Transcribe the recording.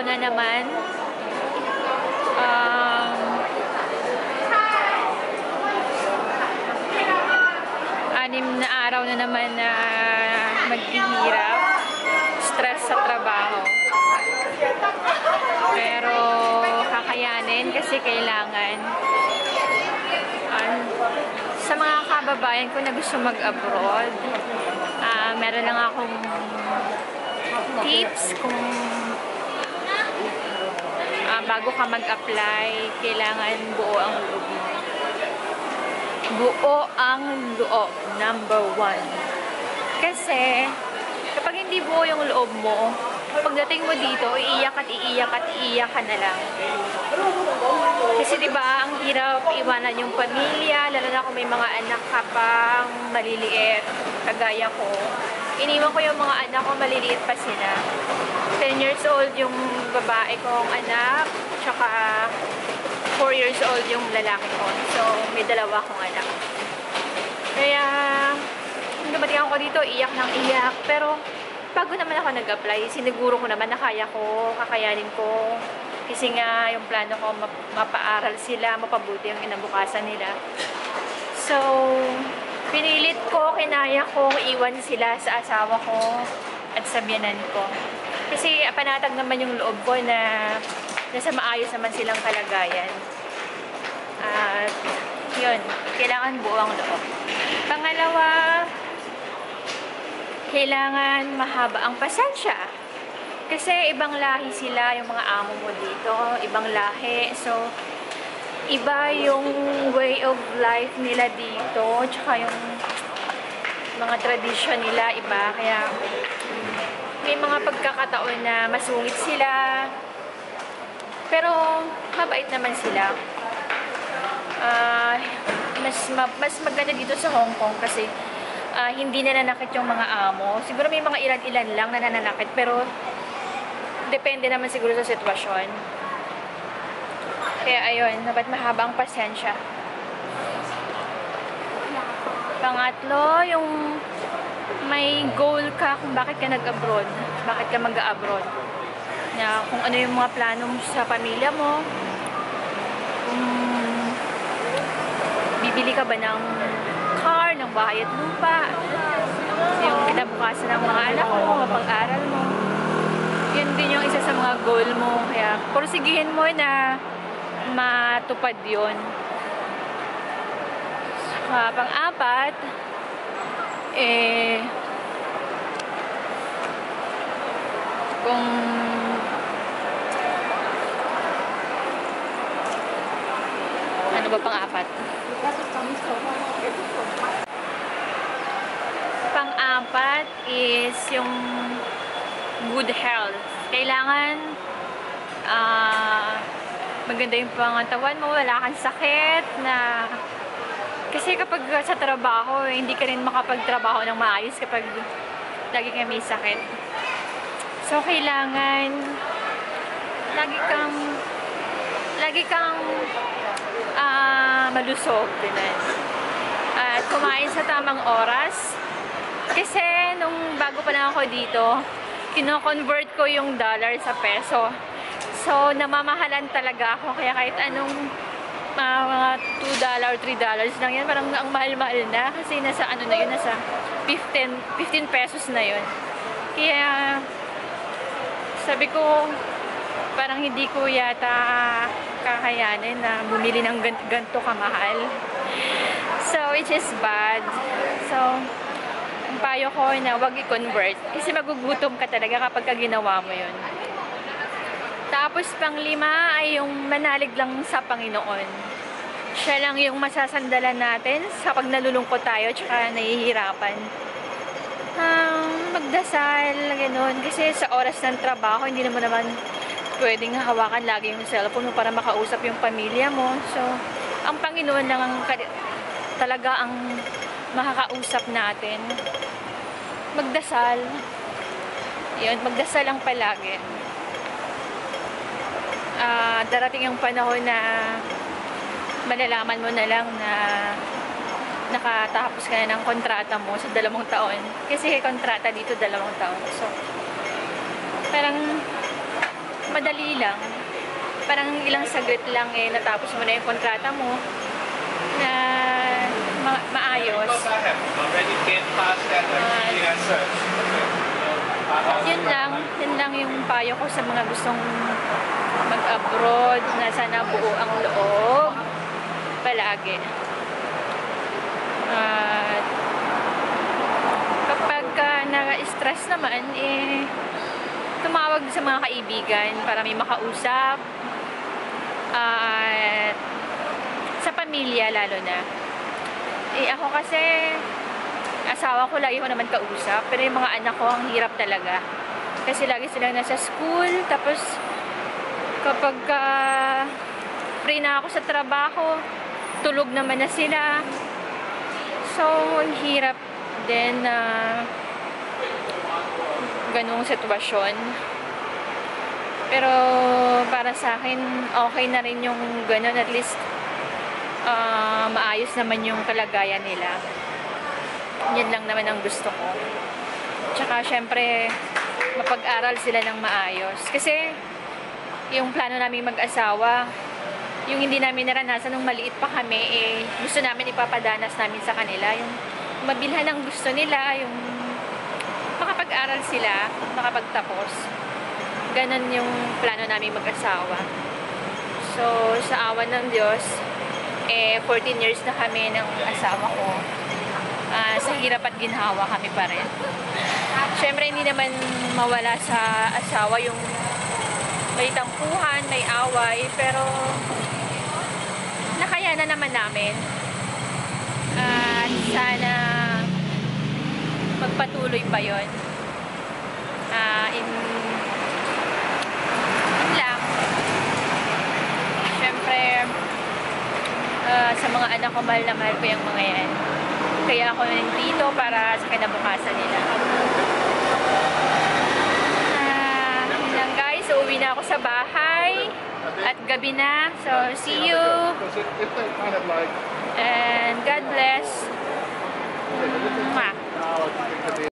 na naman. Anim na araw na naman na maghihirap. Stress sa trabaho. Pero kakayanin kasi kailangan. Sa mga kababayan ko na gusto mag-abroad, meron lang akong tips kung bago ka mag-apply, kailangan buo ang loob mo. Buo ang loob, number 1. Kasi, kapag hindi buo yung loob mo, pagdating mo dito, iiyak at iiyak at iiyak ka na lang. Kasi diba, ang hirap iwanan yung pamilya, lalo na kung may mga anak ka pang maliliit, kagaya ko. Iniwan ko yung mga anak ko, maliliit pa sila. 10 years old yung babae kong anak, tsaka 4 years old yung lalaki ko. So, may dalawa akong anak. Kaya, nung dumating ako dito, iyak ng iyak. Pero, bago naman ako nag-apply, siniguro ko naman na kaya ko, kakayanin ko. Kasi nga, yung plano ko, mapaaral sila, mapabuti ang kinabukasan nila. So, pinilit ko, kinaya ko, iwan sila sa asawa ko at sa biyanan ko. Kasi panatag naman yung loob ko na nasa maayos naman silang kalagayan. At yun, kailangan buo ang loob. Pangalawa, kailangan mahaba ang pasensya. Kasi ibang lahi sila, yung mga amo mo dito, ibang lahi. So, iba yung way of life nila dito, tsaka yung mga tradisyon nila, iba. Kaya, may mga pagkakataon na masungit sila, pero mabait naman sila. Mas maganda dito sa Hong Kong kasi hindi nananakit yung mga amo. Siguro may mga ilan-ilan lang na nananakit, pero depende naman siguro sa sitwasyon. Kaya ayun, dapat mahaba ang pasensya. Pangatlo, yung may goal ka kung bakit ka nag-abroad, bakit ka mag-abroad. Na kung ano yung mga plano mo sa pamilya mo, kung bibili ka ba ng car, ng bahay at lupa, yung kinabukasan ng mga anak mo, mapag-aral mo. Yun din yung isa sa mga goal mo. Kaya porsigihin mo na matupad yun. Pang-apat, kung ano ba pang-apat? Pang-apat is yung good health. Kailangan maganda yung pangatawan mo, wala kang sakit na kasi kapag sa trabaho, hindi ka rin makapagtrabaho ng maayos kapag lagi kang may sakit. So, kailangan lagi kang malusog din. At kumain sa tamang oras. Kasi, nung bago pa lang ako dito, kino-convert ko yung dollar sa peso. So, namamahalan talaga ako. Kaya kahit anong mga $2, $3 lang yan. Parang ang mahal-mahal na. Kasi nasa ano na yun, nasa 15 pesos na yun. Kaya, sabi ko, parang hindi ko yata kakayanin na bumili ng ganito kamahal. So, which is bad. So, ang payo ko na wag i-convert. Kasi magugutom ka talaga kapag ginawa mo yun. Tapos, pang-lima ay yung manalig lang sa Panginoon. Siya lang yung masasandalan natin kapag nalulungkot tayo tsaka nahihirapan. Magdasal, gano'n. Kasi sa oras ng trabaho, hindi naman pwedeng hawakan lagi yung cellphone mo para makausap yung pamilya mo. So, ang Panginoon lang ang talaga ang makakausap natin. Magdasal. Yun, magdasal lang palagi. Darating yung panahon na malalaman mo na lang na nakatapos ka na ng kontrata mo sa 2 taon. Kasi kontrata dito 2 taon. So, parang madali lang. Parang ilang saglit lang natapos mo na yung kontrata mo na maayos. Yun lang yung payo ko sa mga gustong mag-abroad na sana buo ang loob palagi. At kapag na-stress naman, tumawag sa mga kaibigan para may makausap. At sa pamilya lalo na. Ako kasi, asawa ko lagi ko naman kausap, pero yung mga anak ko, ang hirap talaga. Kasi lagi silang nasa school, tapos kapag free na ako sa trabaho, tulog naman na sila. So, ang hirap din na ganung sitwasyon. Pero para sa akin, okay na rin yung ganun. At least, maayos naman yung kalagayan nila. Yan lang naman ang gusto ko. Tsaka, syempre, mapag-aral sila ng maayos. Kasi, yung plano namin mag-asawa, yung hindi namin naranasan nung maliit pa kami, gusto namin ipapadanas namin sa kanila. Yung mabilhan ang gusto nila, yung makapag-aral sila, makapagtapos. Ganon yung plano namin mag-asawa. So, sa awan ng Diyos, 14 years na kami ng asawa ko. Sa hirap at ginhawa kami pa rin. Siyempre, hindi naman mawala sa asawa yung may tampuhan, may away, pero nakayanan naman namin. At sana magpatuloy pa yun. Yun lang. Siyempre, sa mga anak ko, mahal na mahal ko yung mga yan. Kaya ako nandito para sa kinabukasan nila. Yun lang guys, uuwi na ako sa bahay. At gabi na. So, see you. And God bless. Mwah.